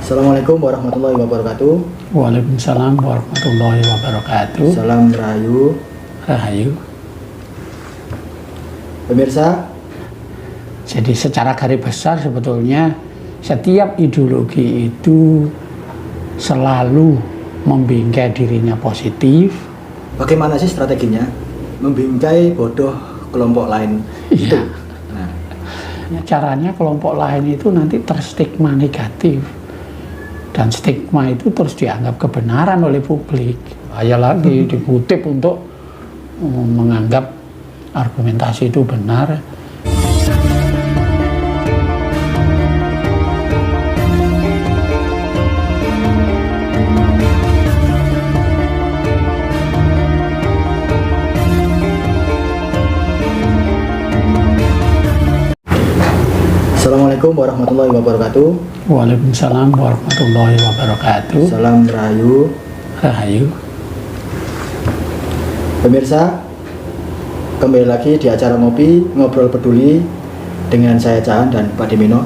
Assalamualaikum warahmatullahi wabarakatuh. Waalaikumsalam warahmatullahi wabarakatuh. Salam Rahayu. Rahayu. Pemirsa, jadi secara garis besar sebetulnya setiap ideologi itu selalu membingkai dirinya positif. bagaimana sih strateginya membingkai bodoh kelompok lain itu? Iya. Caranya kelompok lain itu nanti terstigma negatif, dan stigma itu terus dianggap kebenaran oleh publik. Bahaya lagi dikutip untuk menganggap argumentasi itu benar. Assalamualaikum warahmatullahi wabarakatuh. Waalaikumsalam warahmatullahi wabarakatuh. Salam Rahayu. Rahayu. Pemirsa, kembali lagi di acara Ngobrol Peduli dengan saya Caan dan Pak Demino.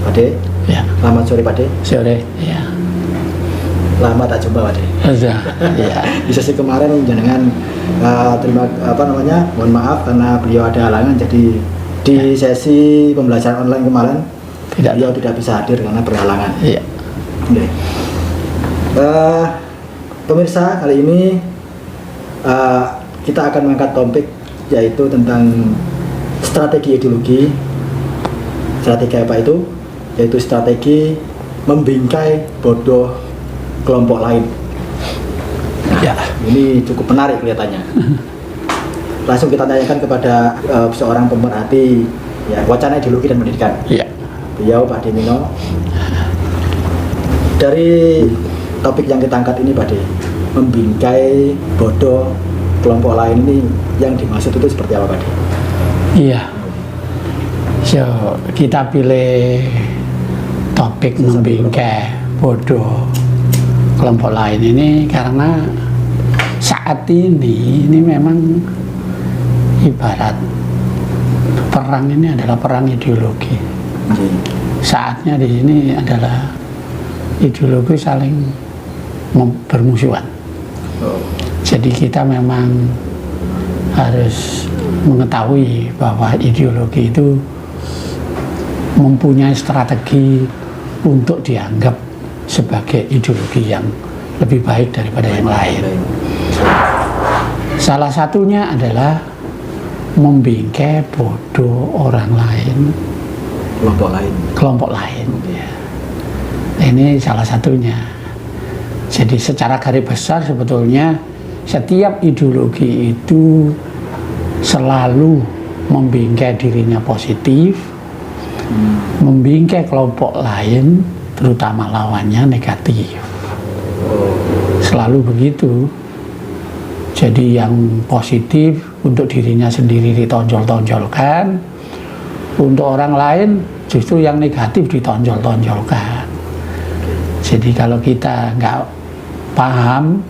Pak De, Ya. selamat sore Pak De. Sore. Ya. Lama tak jumpa Pak De. Ya. Di sesi kemarin jenengan mohon maaf karena beliau ada halangan, jadi di sesi pembelajaran online kemarin beliau tidak bisa hadir karena berhalangan. Iya. Oke. Pemirsa, kali ini kita akan mengangkat topik yaitu tentang strategi ideologi. Strategi apa itu? Yaitu strategi membingkai bodoh kelompok lain. Nah, Ya. ini cukup menarik kelihatannya. Langsung kita tanyakan kepada seorang pemerhati ya, wacana ideologi dan pendidikan. Iya. Beliau Pak Demino. Dari topik yang kita angkat ini Pak De, membingkai bodoh kelompok lain ini yang dimaksud itu seperti apa Pak De? Iya. So, kita pilih topik membingkai bodoh kelompok lain ini karena saat ini memang ibarat perang ini adalah perang ideologi. Saatnya di sini adalah ideologi saling bermusuhan. Jadi kita memang harus mengetahui bahwa ideologi itu mempunyai strategi untuk dianggap sebagai ideologi yang lebih baik daripada yang lain. Salah satunya adalah membingkai bodoh orang lain, kelompok lain ya. Ini salah satunya. Jadi secara garis besar sebetulnya setiap ideologi itu selalu membingkai dirinya positif, membingkai kelompok lain terutama lawannya negatif. Selalu begitu. Jadi yang positif untuk dirinya sendiri ditonjol-tonjolkan, untuk orang lain justru yang negatif ditonjol-tonjolkan. Jadi kalau kita nggak paham,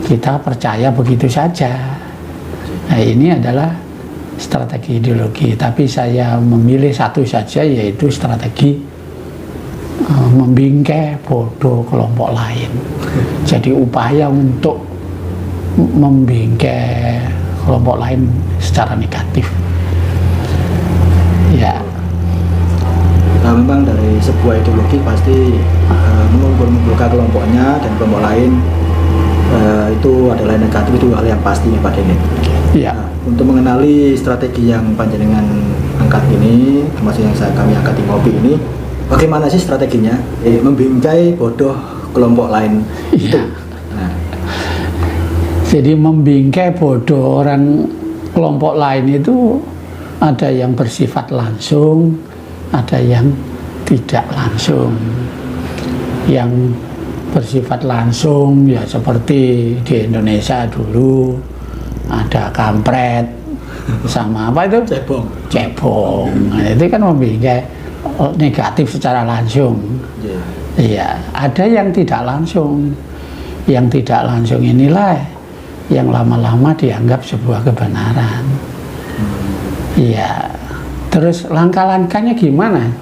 kita percaya begitu saja. Nah, ini adalah strategi ideologi, tapi saya memilih satu saja, yaitu strategi membingkai bodoh kelompok lain. Jadi upaya untuk membingkai kelompok lain secara negatif. Ya. Nah, memang dari sebuah ideologi pasti mengumpulkan kelompoknya dan kelompok lain itu adalah negatif, itu hal yang pasti Pak Deni. Ya. Nah, untuk mengenali strategi yang panjenengan angkat ini, termasuk yang kami angkat di ngopi ini, bagaimana sih strateginya membingkai bodoh kelompok lain itu? Nah. Jadi membingkai bodoh orang kelompok lain itu ada yang bersifat langsung, ada yang tidak langsung. Yang bersifat langsung ya seperti di Indonesia dulu ada kampret sama apa itu? Cebong. Nah, itu kan membingkai negatif secara langsung. Iya, ada yang tidak langsung. Yang tidak langsung inilah yang lama-lama dianggap sebuah kebenaran. Iya. Terus langkah-langkahnya gimana?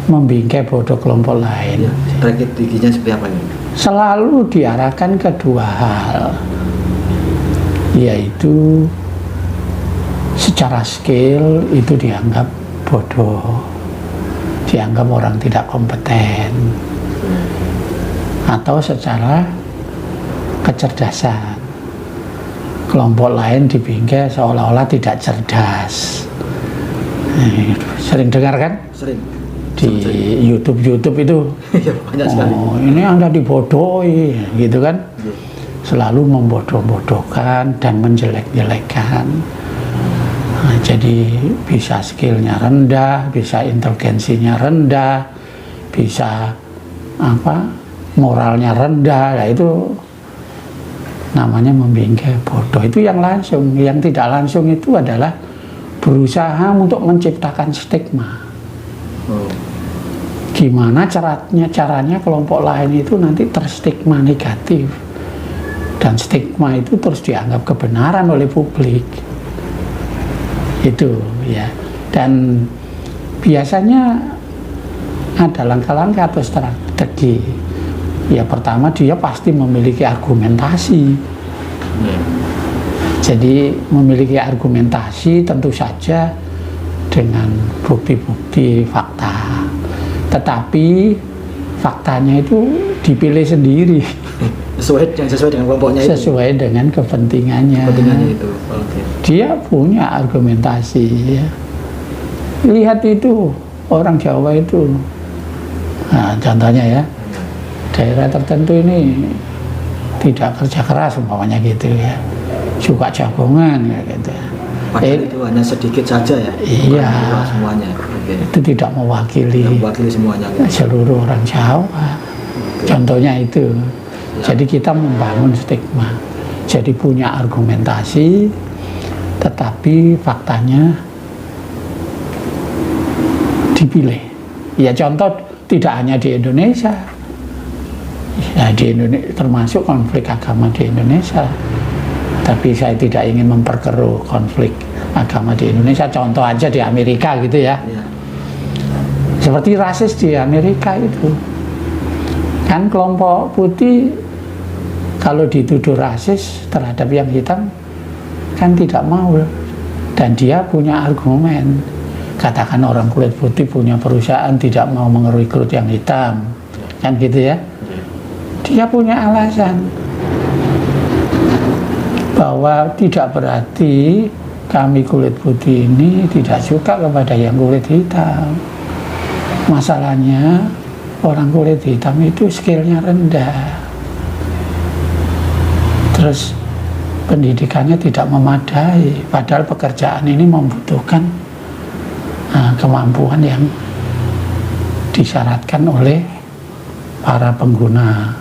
membingkai bodoh kelompok lain. Ya, strateginya seperti apa ini? Selalu diarahkan ke dua hal, yaitu secara skill itu dianggap bodoh, dianggap orang tidak kompeten, atau secara kecerdasan kelompok lain dibingkai seolah-olah tidak cerdas. Sering dengar kan? Sering. Di YouTube itu. Ya, banyak sekali. Oh, ini Anda dibodohi, gitu kan? Ya. Selalu membodoh-bodohkan dan menjelek-jelekan. Nah, jadi bisa skillnya rendah, bisa inteligensinya rendah, bisa moralnya rendah. Nah, itu namanya membingkai bodoh. Itu yang langsung. Yang tidak langsung itu adalah berusaha untuk menciptakan stigma. Gimana caranya kelompok lain itu nanti terstigma negatif, dan stigma itu terus dianggap kebenaran oleh publik. Itu ya. Dan biasanya ada langkah-langkah atau strategi. Ya, pertama dia pasti memiliki argumentasi. Jadi memiliki argumentasi tentu saja dengan bukti-bukti fakta. Tetapi faktanya itu dipilih sendiri. Sesuai dengan kelompoknya itu. Sesuai dengan kepentingannya. Kepentingannya itu. Okay. Dia punya argumentasi. Ya. Lihat itu orang Jawa itu. Nah, contohnya ya, daerah tertentu ini tidak kerja keras umpamanya gitu ya, suka jagongan ya gitu. Padahal itu hanya sedikit saja ya. Iya. Bukan semuanya. Okay. Itu tidak mewakili semuanya. Gitu. Seluruh orang Jawa. Okay. Contohnya itu. Ya. Jadi kita membangun stigma. Jadi punya argumentasi, tetapi faktanya dipilih. Ya contoh tidak hanya di Indonesia. Ya, di Indonesia termasuk konflik agama di Indonesia. Tapi saya tidak ingin memperkeruh konflik agama di Indonesia. Contoh aja di Amerika gitu ya. Seperti rasis di Amerika itu. Kan kelompok putih kalau dituduh rasis terhadap yang hitam kan tidak mau. Dan dia punya argumen. Katakan orang kulit putih punya perusahaan tidak mau merekrut yang hitam. Kan gitu ya. Dia punya alasan bahwa tidak berarti kami kulit putih ini tidak suka kepada yang kulit hitam. Masalahnya orang kulit hitam itu skillnya rendah, terus pendidikannya tidak memadai, padahal pekerjaan ini membutuhkan kemampuan yang disyaratkan oleh para pengguna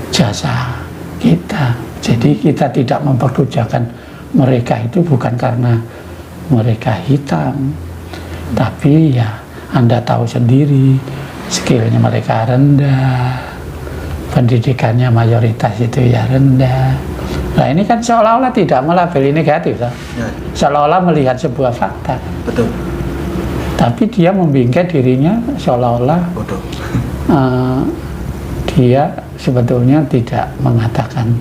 jasa kita. Jadi kita tidak memperkerjakan mereka itu bukan karena mereka hitam, tapi ya Anda tahu sendiri skillnya mereka rendah, pendidikannya mayoritas itu ya rendah. Nah ini kan seolah-olah tidak melabeli negatif, ya. Seolah-olah melihat sebuah fakta. Betul. Tapi dia membingkai dirinya seolah-olah bodoh. Dia sebetulnya tidak mengatakan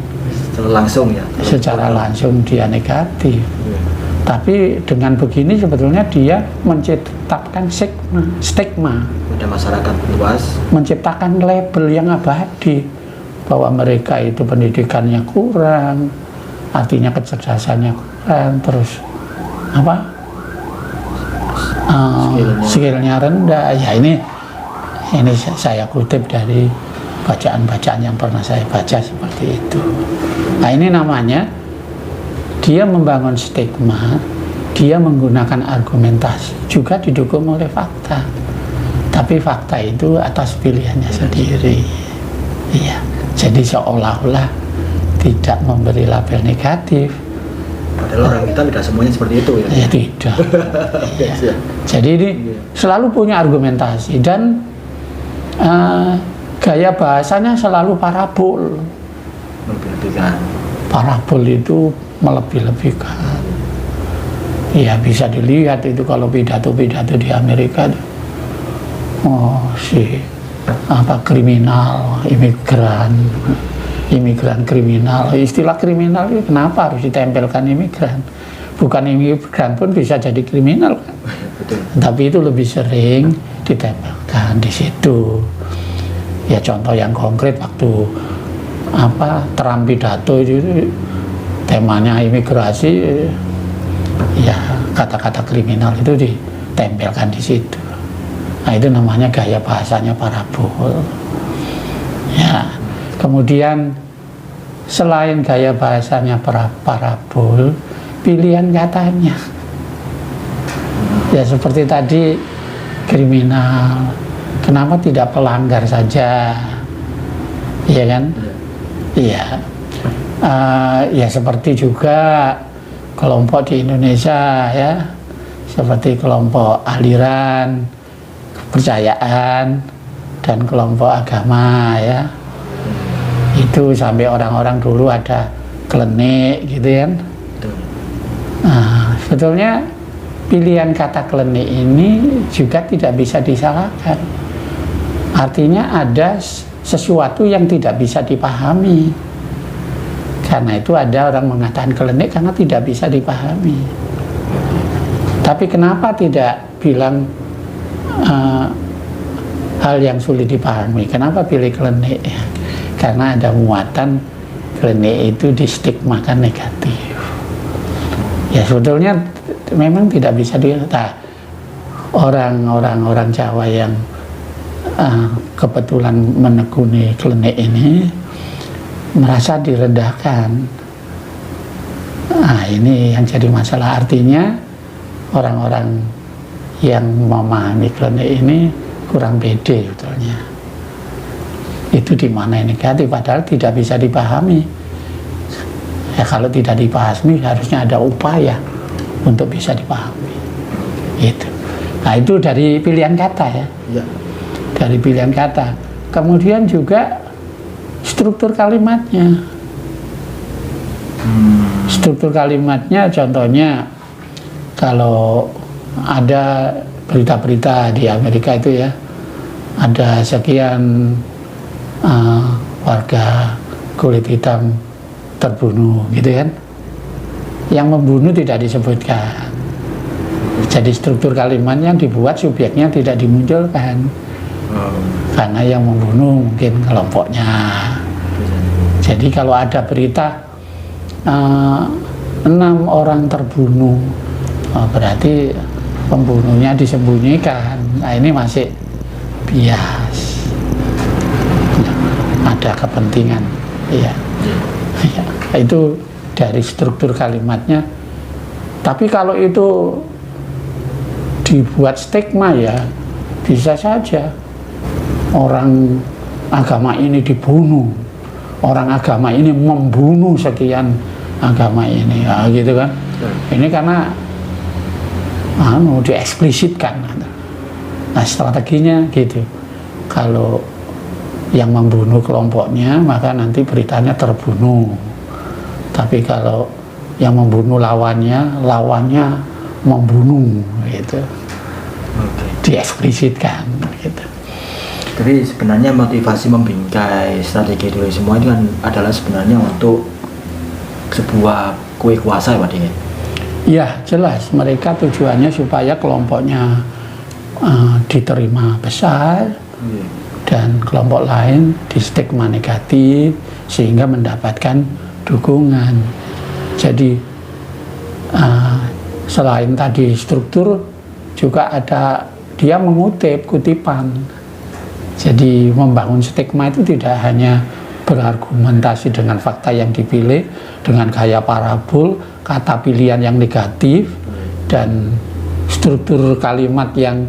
langsung ya. Secara langsung dia negatif. Tapi dengan begini sebetulnya dia menciptakan stigma pada masyarakat luas, menciptakan label yang abadi bahwa mereka itu pendidikannya kurang, artinya kecerdasannya kurang, terus skillnya rendah. Ya ini saya kutip dari bacaan-bacaan yang pernah saya baca seperti itu. Nah ini namanya dia membangun stigma, dia menggunakan argumentasi, juga didukung oleh fakta. Tapi fakta itu atas pilihannya sendiri. Iya. Jadi seolah-olah tidak memberi label negatif. Padahal orang kita tidak semuanya seperti itu ya. Ya tidak. Ya. Jadi ini selalu punya argumentasi dan gaya bahasanya selalu parabol. Melebih-lebihkan. Parabol itu melebih-lebihkan. Ya bisa dilihat itu kalau pidato-pidato di Amerika si apa kriminal, imigran kriminal. Istilah kriminal itu kenapa harus ditempelkan imigran? Bukan imigran pun bisa jadi kriminal kan? Betul. Tapi itu lebih sering ditempelkan di situ. Ya contoh yang konkret waktu Trump pidato itu temanya imigrasi, ya kata-kata kriminal itu ditempelkan di situ. Nah itu namanya gaya bahasanya parabol. Ya, kemudian selain gaya bahasanya parabol, pilihan katanya. Ya seperti tadi kriminal, kenapa tidak pelanggar saja? Iya kan? Iya. Ya seperti juga kelompok di Indonesia ya, seperti kelompok aliran, kepercayaan, dan kelompok agama ya. Itu sampai orang-orang dulu ada klenik gitu kan. Nah, sebetulnya pilihan kata klenik ini juga tidak bisa disalahkan. Artinya ada sesuatu yang tidak bisa dipahami. Karena itu ada orang mengatakan klenik karena tidak bisa dipahami. Tapi kenapa tidak bilang hal yang sulit dipahami? Kenapa pilih klenik? Karena ada muatan klenik itu distigmakan negatif. Ya sebetulnya memang tidak bisa orang Jawa yang kebetulan menekuni klenik ini merasa direndahkan. Nah ini yang jadi masalah, artinya orang-orang yang memahami klenik ini kurang pede sebetulnya. Itu dimana negatif, padahal tidak bisa dipahami. Ya kalau tidak dipahami harusnya ada upaya untuk bisa dipahami. Itu. Nah itu dari pilihan kata ya. Dari pilihan kata. Kemudian juga struktur kalimatnya. Struktur kalimatnya contohnya kalau ada berita-berita di Amerika itu ya, ada sekian warga kulit hitam terbunuh gitu kan, yang membunuh tidak disebutkan. Jadi struktur kalimatnya dibuat subjeknya tidak dimunculkan, karena yang membunuh mungkin kelompoknya. Jadi kalau ada berita 6 orang terbunuh, berarti pembunuhnya disembunyikan. Nah ini masih bias, ada kepentingan, iya. Ya, itu dari struktur kalimatnya. Tapi kalau itu dibuat stigma ya bisa saja orang agama ini dibunuh, orang agama ini membunuh sekian agama ini, ya, gitu kan. Ini karena dieksplisitkan. Nah strateginya gitu, kalau yang membunuh kelompoknya maka nanti beritanya terbunuh. Tapi kalau yang membunuh lawannya membunuh gitu. Dieksplisitkan gitu. Jadi sebenarnya motivasi membingkai strategi dulu semua itu kan adalah sebenarnya untuk sebuah kue kuasa ya Pak Dingin. Ya jelas mereka tujuannya supaya kelompoknya diterima besar. Dan kelompok lain di stigma negatif sehingga mendapatkan dukungan. Jadi selain tadi struktur juga ada dia mengutip kutipan. Jadi membangun stigma itu tidak hanya berargumentasi dengan fakta yang dipilih, dengan gaya parabol, kata pilihan yang negatif, dan struktur kalimat yang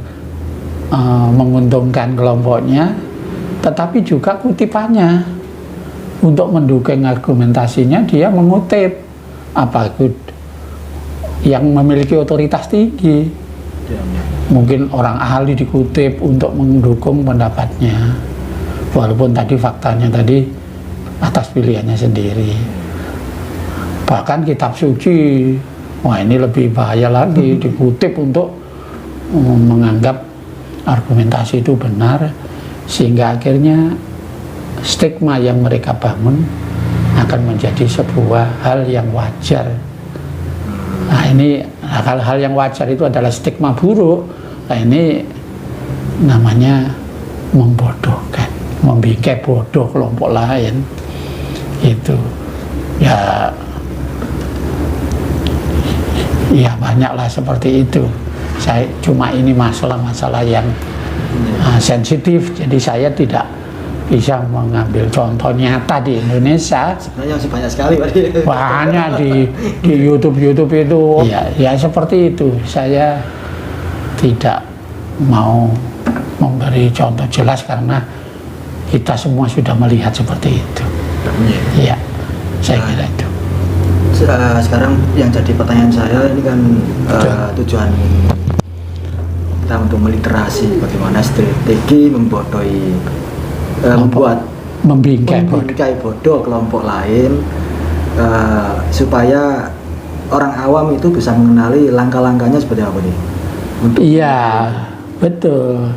menguntungkan kelompoknya, tetapi juga kutipannya. Untuk mendukung argumentasinya dia mengutip yang memiliki otoritas tinggi. Mungkin orang ahli dikutip untuk mendukung pendapatnya, walaupun tadi faktanya tadi atas pilihannya sendiri. Bahkan kitab suci, wah ini lebih bahaya lagi, dikutip untuk menganggap argumentasi itu benar, sehingga akhirnya stigma yang mereka bangun akan menjadi sebuah hal yang wajar. Nah ini hal-hal yang wajar itu adalah stigma buruk. Nah ini namanya membodohkan, membingkai bodoh kelompok lain. Itu ya banyaklah seperti itu. Saya cuma ini masalah-masalah yang sensitif, jadi saya tidak bisa mengambil contoh nyata di Indonesia. Sebenarnya masih banyak sekali Pak. Banyak di YouTube itu. Ya seperti itu. Saya tidak mau memberi contoh jelas karena kita semua sudah melihat seperti itu. Iya, saya kira itu. Sekarang yang jadi pertanyaan saya ini kan tujuan kita untuk meliterasi bagaimana strategi membodohi membingkai bodoh kelompok lain supaya orang awam itu bisa mengenali langkah-langkahnya seperti apa nih? Iya, betul.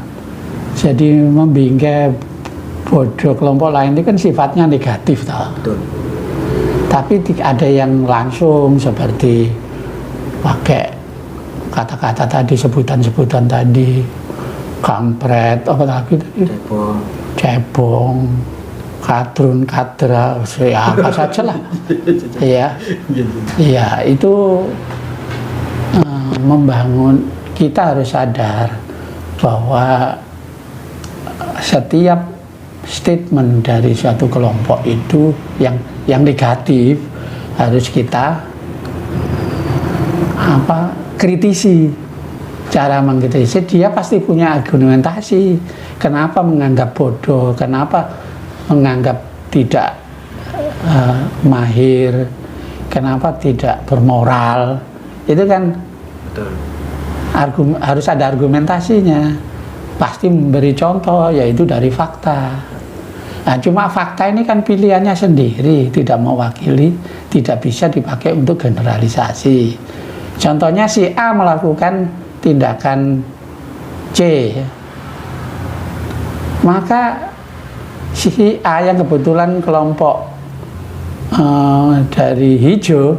Jadi membingkai bodoh kelompok lain itu kan sifatnya negatif, toh. Betul. Tapi ada yang langsung seperti pakai kata-kata tadi, sebutan-sebutan tadi, kampret, apa lagi tadi? Cebong, kadrun, kadra, ya apa saja lah. Iya, itu membangun, kita harus sadar bahwa setiap statement dari suatu kelompok itu yang negatif harus kita kritisi. Cara mengkritisi, dia pasti punya argumentasi. Kenapa menganggap bodoh? Kenapa menganggap tidak mahir? Kenapa tidak bermoral? Itu kan harus ada argumentasinya. Pasti memberi contoh, yaitu dari fakta. Nah, cuma fakta ini kan pilihannya sendiri, tidak mewakili, tidak bisa dipakai untuk generalisasi. Contohnya si A melakukan tindakan C, maka si A yang kebetulan kelompok dari hijau,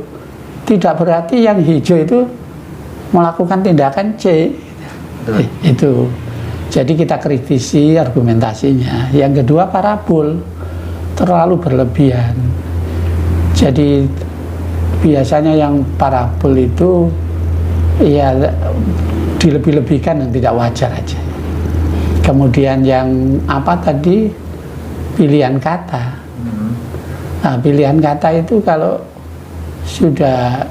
tidak berarti yang hijau itu melakukan tindakan C. Itu. Jadi kita kritisi argumentasinya. Yang kedua, parabol, terlalu berlebihan. Jadi biasanya yang parabol itu ya dilebih-lebihkan yang tidak wajar aja. Kemudian yang apa tadi, pilihan kata. Nah, pilihan kata itu kalau sudah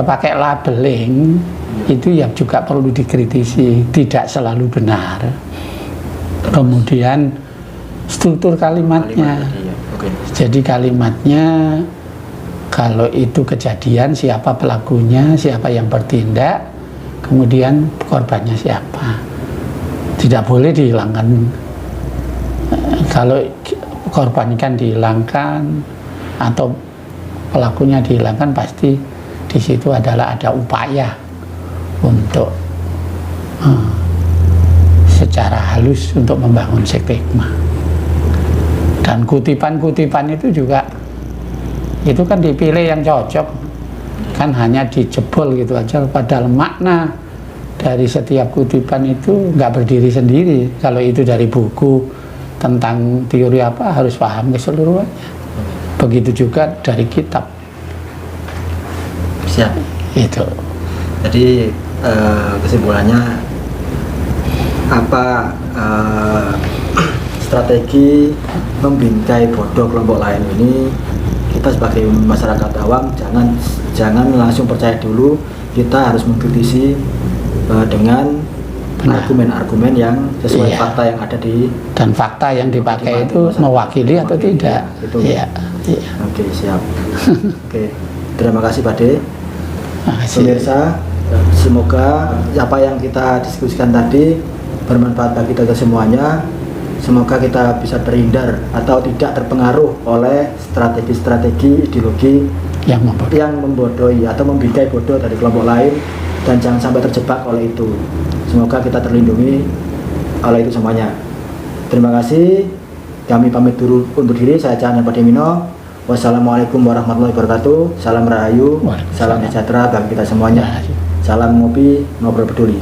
pakai labeling, itu ya juga perlu dikritisi, tidak selalu benar. Kemudian struktur kalimatnya. Jadi kalimatnya, kalau itu kejadian, siapa pelakunya, siapa yang bertindak, kemudian korbannya siapa. Tidak boleh dihilangkan. Kalau korban kan dihilangkan atau pelakunya dihilangkan, pasti di situ adalah ada upaya untuk secara halus untuk membangun stigma. Dan kutipan-kutipan itu juga itu kan dipilih yang cocok, kan hanya dijebol gitu aja, padahal makna dari setiap kutipan itu nggak berdiri sendiri. Kalau itu dari buku tentang teori apa, harus paham keseluruhannya. Begitu juga dari kitab. Siap. Itu. Jadi kesimpulannya apa, strategi membingkai bodoh kelompok lain ini, kita sebagai masyarakat awam jangan langsung percaya dulu. Kita harus mengkritisi dengan argumen-argumen yang sesuai fakta yang ada di, dan fakta yang dipakai itu mewakili atau tidak. Iya. Oke, siap. Oke, terima kasih Pak De. Pemirsa, semoga apa yang kita diskusikan tadi bermanfaat bagi kita semuanya. Semoga kita bisa terhindar atau tidak terpengaruh oleh strategi-strategi ideologi yang membodohi atau membingkai bodoh dari kelompok lain, dan jangan sampai terjebak oleh itu. Semoga kita terlindungi oleh itu semuanya. Terima kasih. Kami pamit dulu undur diri. Saya Cahana Pademino. Wassalamualaikum warahmatullahi wabarakatuh. Salam rahayu, salam sejahtera bagi kita semuanya. Salam ngopi, ngobrol peduli.